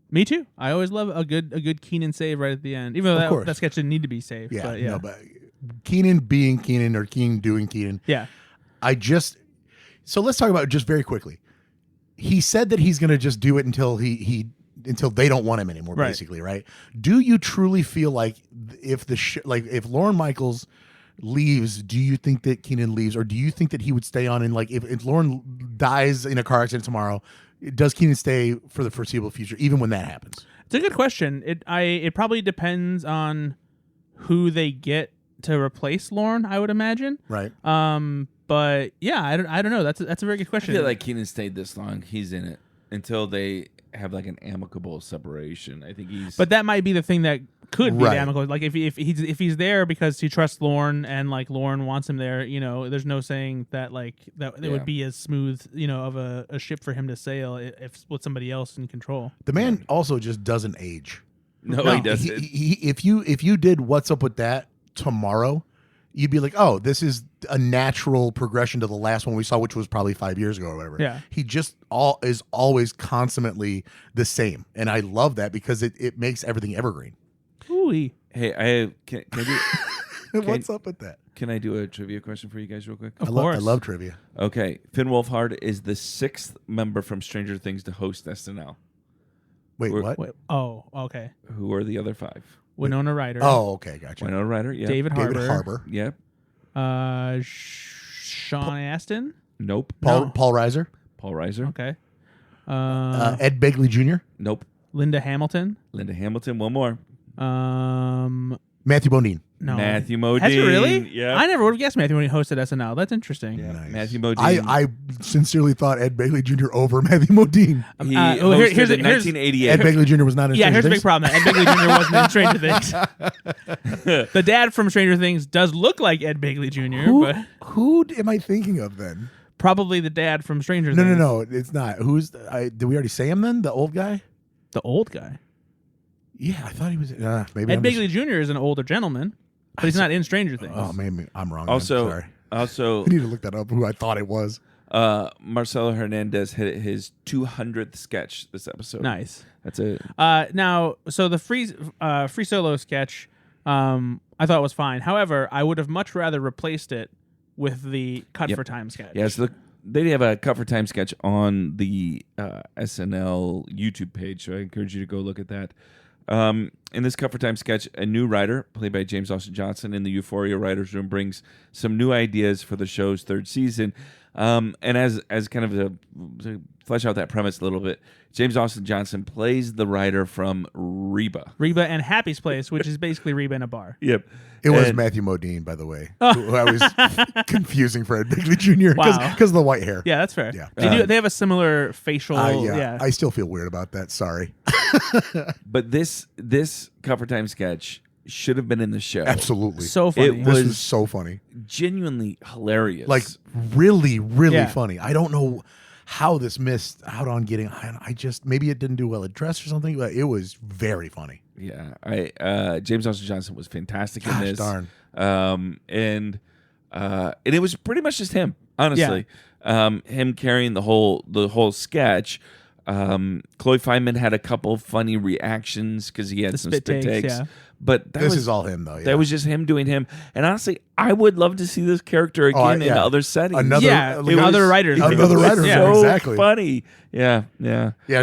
Me too. I always love a good Keenan save right at the end, even though course. that sketch didn't need to be saved. Yeah, but yeah. no, but Keenan being Keenan, or Keenan doing Keenan. Yeah. So let's talk about it just very quickly. He said that he's going to just do it until until they don't want him anymore, Right. basically, right? Do you truly feel like if if Lorne Michaels leaves, do you think that Keenan leaves, or do you think that he would stay on? And like, if Lorne dies in a car accident tomorrow, does Keenan stay for the foreseeable future, even when that happens? It's a good question. It probably depends on who they get to replace Lorne, I would imagine. Right. But yeah, I don't know. That's a very good I question. feel like Keenan stayed this long. He's in it until they have like an amicable separation. I think he's. But that might be the thing that could be Right. the amicable. Like if he's there because he trusts Lorne and like Lorne wants him there, there's no saying that it would be as smooth, of a ship for him to sail if with somebody else in control. The man also just doesn't age. no, No, he doesn't. if you did What's Up With That tomorrow, you'd be like, oh, this is a natural progression to the last one we saw, which was probably 5 years ago or whatever. Yeah. He just is always consummately the same. And I love that because it makes everything evergreen. Ooh-wee. Hey, can I do? What's up with that? Can I do a trivia question for you guys real quick? Of I course. love trivia. Okay, Finn Wolfhard is the 6th member from Stranger Things to host SNL. Wait, what? Wait. Oh, okay. Who are the other 5? Winona Ryder. Oh, okay, gotcha. Winona Ryder, yeah. David Harbour. Yep. Sean Astin. Nope. Paul No. Reiser. Paul Reiser. Okay. Ed Begley Jr. Nope. Linda Hamilton. Linda Hamilton. One more. Matthew Modine. No. Matthew Modine. Has it really? Yeah. I never would have guessed Matthew when he hosted SNL. That's interesting. Yeah. Nice. Matthew Modine. I sincerely thought Ed Begley Jr. over Matthew Modine. He well, hosted here's- in here's- 1988. Ed Begley Jr. was not in Yeah, Stranger here's the big Things? problem. Ed Begley Jr. wasn't in Stranger Things. The dad from Stranger Things does look like Ed Begley Jr., but Who am I thinking of then? probably the dad from Stranger No, Things. no, no, it's not. Did we already say him then? The old guy? The old guy. Yeah, I thought he was. Maybe Ed I'm Begley Jr. is an older gentleman, but he's not in Stranger Things. Oh, maybe I'm wrong. Also, sorry. Also, I need to look that up. Who I thought it was. Marcelo Hernandez hit his 200th sketch this episode. Nice. That's it. Now, so the free solo sketch, I thought was fine. However, I would have much rather replaced it with the cut for time sketch. Yeah, so they have a cut for time sketch on the SNL YouTube page, so I encourage you to go look at that. In this cut for time sketch, a new writer, played by James Austin Johnson in the Euphoria writers' room, brings some new ideas for the show's third season. And as kind of to flesh out that premise a little bit, James Austin Johnson plays the writer from Reba. Reba and Happy's Place, which is basically Reba in a bar. Yep. It was Matthew Modine, by the way, who I was confusing for Ed Begley Jr. because of the white hair. Yeah, that's fair. Yeah. They have a similar facial. I still feel weird about that. Sorry. But this cut for time sketch should have been in the show. Absolutely. So funny. This was so funny. Genuinely hilarious. Like, really, really funny. I don't know how this missed out on getting. I just, maybe it didn't do well at dress or something, but it was very funny. Yeah. James Austin Johnson was fantastic in this. Darn. And it was pretty much just him, honestly. Him carrying the whole sketch. Chloe Feynman had a couple funny reactions because he had some spit takes. Yeah. But this is all him, though. Yeah. That was just him doing him. And honestly, I would love to see this character again in other settings. Other writers. Other writers. So exactly. funny. Yeah.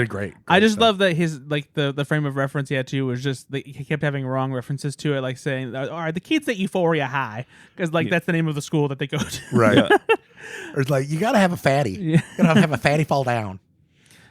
Great I just love that his the frame of reference he had too was just he kept having wrong references to it, like saying, "All right, the kids at Euphoria High," because that's the name of the school that they go to. Right. Or it's like, you got to have a fatty. You got to have a fatty fall down.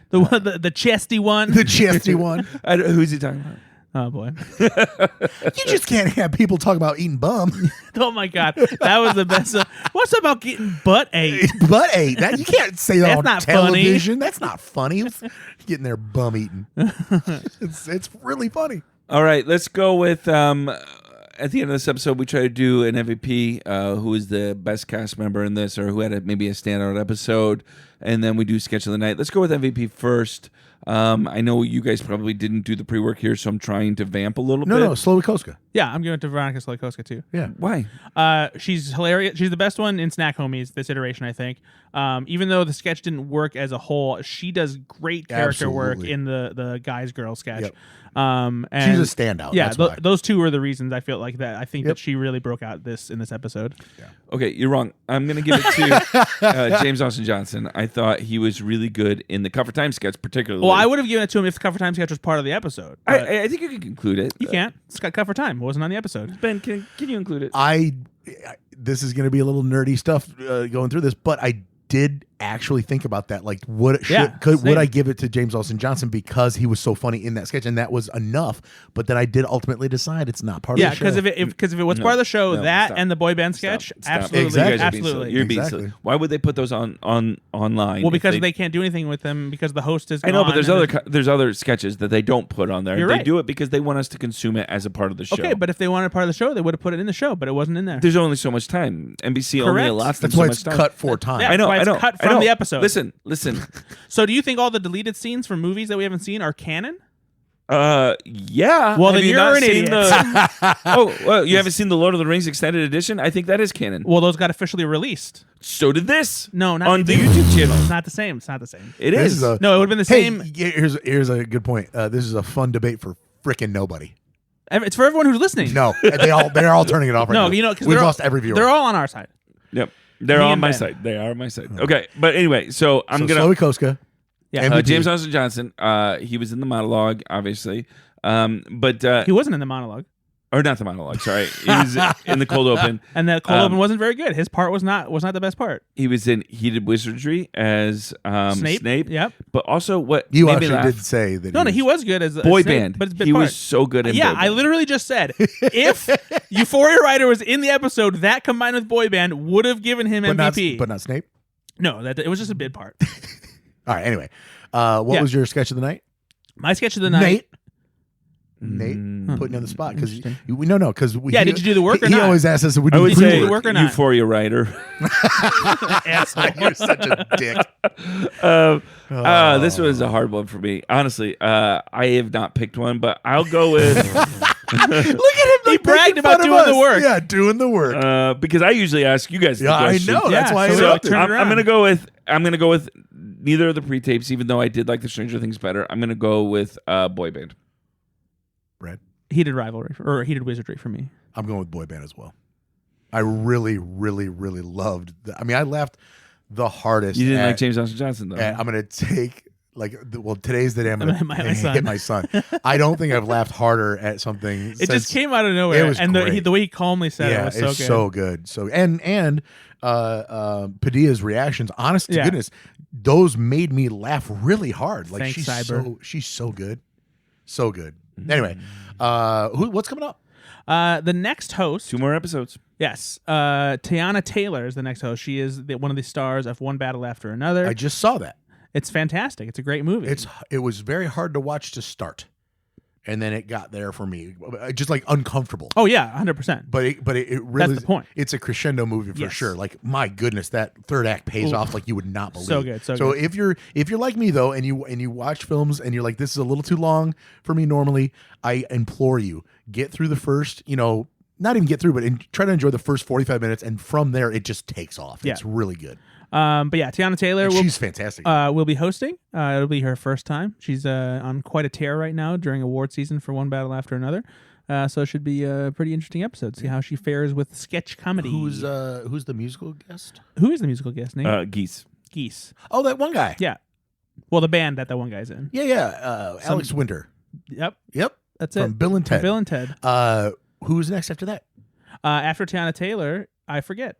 The chesty one. The chesty one. Who's he talking about? Oh boy! You just can't have people talk about eating bum. Oh my god, that was the best. What's about getting butt ate? Butt ate. That you can't say that That's on not television. funny. That's not funny. It's getting their bum eaten. It's really funny. All right, let's go with. At the end of this episode, we try to do an MVP, who is the best cast member in this, or who had maybe a standout episode, and then we do sketch of the night. Let's go with MVP first. I know you guys probably didn't do the pre-work here, so I'm trying to vamp a little bit. No, Slowikowska. Yeah, I'm going to Veronica Slowikowska too. Yeah. Why? She's hilarious. She's the best one in Snack Homies this iteration, I think. Even though the sketch didn't work as a whole, she does great character work in the guys girl sketch. Yep. And she's a standout. Yeah, that's those two were the reasons I feel like that. I think that she really broke out in this episode. Yeah. Okay, you're wrong. I'm going to give it to James Austin Johnson. I thought he was really good in the cover time sketch, particularly. Well, I would have given it to him if the cover time sketch was part of the episode. I think you can include it. You can't. It's got cover time. It wasn't on the episode. Ben, can you include it? This is going to be a little nerdy stuff going through this, but I did actually think about that. Like, would I give it to James Austin Johnson because he was so funny in that sketch, and that was enough? But then I did ultimately decide it's not part of the show. Yeah, because if it was part of the show, and the boy band sketch, absolutely, Exactly. absolutely. You're beastly. Why would they put those on online? Well, because they can't do anything with them because the host is. I know, but there's other sketches that they don't put on there. You're they right. do it because they want us to consume it as a part of the show. Okay, but if they wanted part of the show, they would have put it in the show, but it wasn't in there. There's only so much time. NBC only allots them That's so why much it's time. cut 4 times. Yeah, I know. that's why it's cut from the episode. Listen. So, do you think all the deleted scenes from movies that we haven't seen are canon? Yeah. Well, Have then you you're not an seen idiot. you haven't seen the Lord of the Rings Extended Edition? I think that is canon. Well, those got officially released. So did this. No, not on the YouTube channel. It's not the same. It's not the same. It is. No, it would have been the same. Here's a good point. This is a fun debate for frickin' nobody. It's for everyone who's listening. No, they're all turning it off right now. No, because we've lost every viewer. They're all on our side. Yep. They're on my side. They are on my side. Okay. But anyway, so I'm going to... Slowikowska. Yeah. James Austin Johnson, he was in the monologue, obviously. But he wasn't in the monologue. Or not the monologue, sorry. He was in the cold open. And the cold open wasn't very good. His part was not the best part. He was in Heated Wizardry as Snape. Yep. But also what you made actually me laugh, did say that. No, he was good as boy Snape, band. But it's he was so good in boy band. I literally just said if Euphoria writer was in the episode, that combined with boy band would have given him MVP. But not Snape. No, it was just a bit part. All right. Anyway, what was your sketch of the night? My sketch of the night. Nate, putting you on the spot because Interesting. we no because we. Yeah, did you do the work or he not? always asks us if we I do would the Did you say do the work. work or not? Euphoria writer. Asshole. You're such a dick. This was a hard one for me. Honestly, I have not picked one, but I'll go with Look at him. He bragged about doing the work. Yeah, doing the work. because I usually ask you guys. Yeah, the I question. know. That's Yeah, why I so interrupted. turn it I'm gonna around. go with neither of the pre-tapes, even though I did like the Stranger Things better. I'm gonna go with Boy Band. Brad, Heated rivalry or heated wizardry for me. I'm going with Boy Band as well. I really, really, really loved. I laughed the hardest. You didn't at- like James Austin Johnson though. I'm gonna take today's the day I'm gonna My son. hit my son. I don't think I've laughed harder at something. It just came out of nowhere, It was and great. the way he calmly said Yeah, it was so it's good. so good. So and Padilla's reactions, honest to Yeah. goodness, those made me laugh really hard. Like Thanks, Cyber. she's so good, so good. Anyway, what's coming up? The next host, 2 more episodes. yes, Tiana Taylor is the next host. She is one of the stars of One Battle After Another. I just saw that. It's fantastic. It's a great movie. It was very hard to watch to start, and then it got there for me, just like uncomfortable. oh yeah, 100%. But it really That's the point. It's a crescendo movie for Yes. sure. Like my goodness, that third act pays Ooh. off like you would not believe. So good, so So good. if you're like me though, and you watch films and you're like, this is a little too long for me normally, I implore you, get through the first, not even get through, but try to enjoy the first 45 minutes, and from there it just takes off. Yeah. It's really good. But yeah, Tiana Taylor And will she's fantastic. will be hosting. It'll be her first time. She's on quite a tear right now during award season for One Battle After Another. So it should be a pretty interesting episode. See how she fares with sketch comedy. Who's the musical guest? Who is the musical guest name? Geese. Geese. Oh, that one guy. Yeah. Well, the band that one guy's in. Yeah. Alex Winter. Yep. Yep. That's From it. Bill and Ted. Bill and Ted. Who's next after that? After Tiana Taylor, I forget.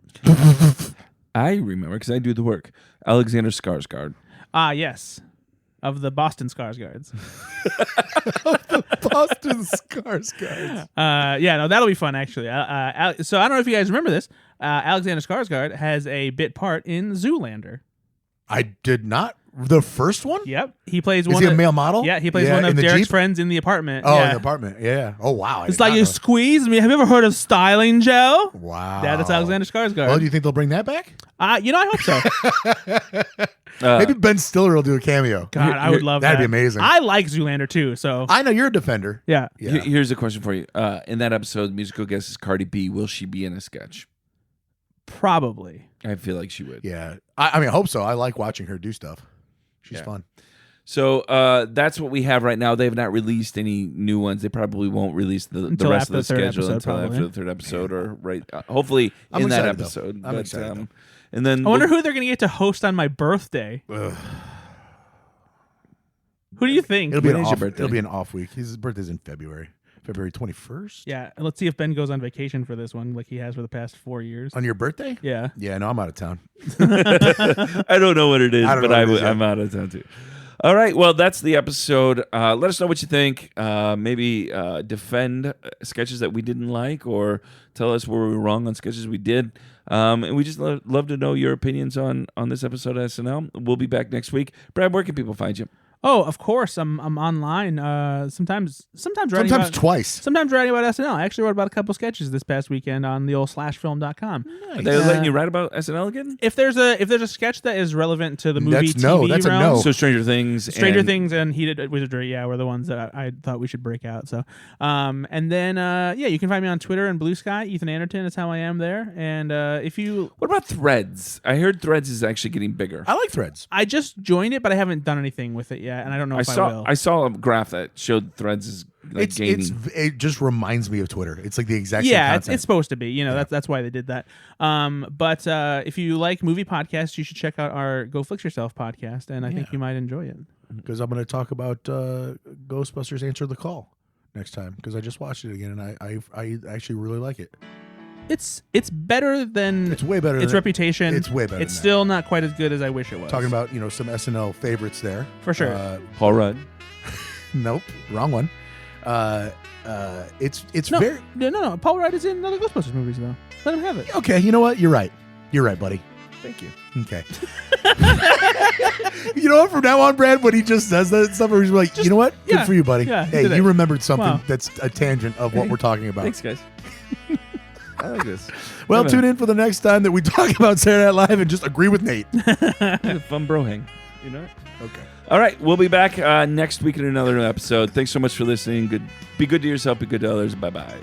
I remember because I do the work. Alexander Skarsgård. Yes. Of the Boston Skarsgårds. Boston Skarsgård. Yeah, no, that'll be fun actually. So I don't know if you guys remember this. Alexander Skarsgård has a bit part in Zoolander. I did not. The first one? Yep, he plays Is one. he a of, male model? Yeah, he plays Yeah, one in of the Derek's Jeep? friends in the apartment. Oh, yeah. in the apartment. Yeah. Oh, wow. It's like you squeeze me. Have you ever heard of styling gel? Wow. Yeah, that's Alexander Skarsgård. Well, do you think they'll bring that back? I hope so. Maybe Ben Stiller will do a cameo. God, I would love That'd that. be amazing. I like Zoolander too. So I know you're a defender. yeah. Yeah. Here's a question for you. In that episode, musical guest is Cardi B. Will she be in a sketch? Probably. I feel like she would. Yeah. I hope so. I like watching her do stuff. She's fun. So that's what we have right now. They have not released any new ones. They probably won't release the Until rest of after the the third schedule episode, until probably. after the third episode, or hopefully I'm in that excited, though. episode. I'm excited, though. And then I wonder who they're going to get to host on my birthday. Ugh. Who do you think? It'll be When is your birthday? It'll be an off week. His birthday's in February 21st. Yeah, and let's see if Ben goes on vacation for this one, like he has for the past 4 years. On your birthday? Yeah. Yeah. No, I'm out of town. I don't know what it is, I don't but know what it is yet. I'm out of town too. All right, well, that's the episode. Let us know what you think. Maybe defend sketches that we didn't like, or tell us where we were wrong on sketches we did. And we just love to know your opinions on this episode of SNL. We'll be back next week. Brad, where can people find you? Oh, of course. I'm online. Sometimes writing about, Twice. Sometimes writing about SNL. I actually wrote about a couple sketches this past weekend on the old slashfilm.com. Are they letting you write about SNL again? If there's a sketch that is relevant to the movie That's no. TV That's a realm, no. So Stranger Things. Stranger and- Things and Heated Wizardry, were the ones that I thought we should break out. So, and then you can find me on Twitter and Blue Sky. Ethan Anderton is how I am there. And if you, What about Threads? I heard Threads is actually getting bigger. I like Threads. I just joined it, but I haven't done anything with it yet, and I don't know if I will. I saw a graph that showed Threads is gaining. It just reminds me of Twitter. It's like the exact same Yeah, content. it's supposed to be. That's why they did that. But if you like movie podcasts, you should check out our Go Flix Yourself podcast, and I think you might enjoy it. Because I'm going to talk about Ghostbusters Answer the Call next time, because I just watched it again, and I actually really like it. It's better than It's way better its than reputation. It's way better It's than still not quite as good as I wish it was. Talking about some SNL favorites there. For sure. Paul Rudd. Nope, wrong one. It's very no. Paul Rudd is in other Ghostbusters movies though. Let him have it. okay. You know what? You're right, buddy. Thank you. Okay. You know what? From now on, Brad, when he just says that stuff, he's like, you know what? Good for you, buddy. Yeah, hey, you remembered something that's a tangent of what we're talking about. Thanks, guys. I like this. Well, tune in for the next time that we talk about Saturday Night Live and just agree with Nate. Fun bro hang. You know? Okay. All right. We'll be back next week in another episode. Thanks so much for listening. Be good to yourself. Be good to others. Bye-bye.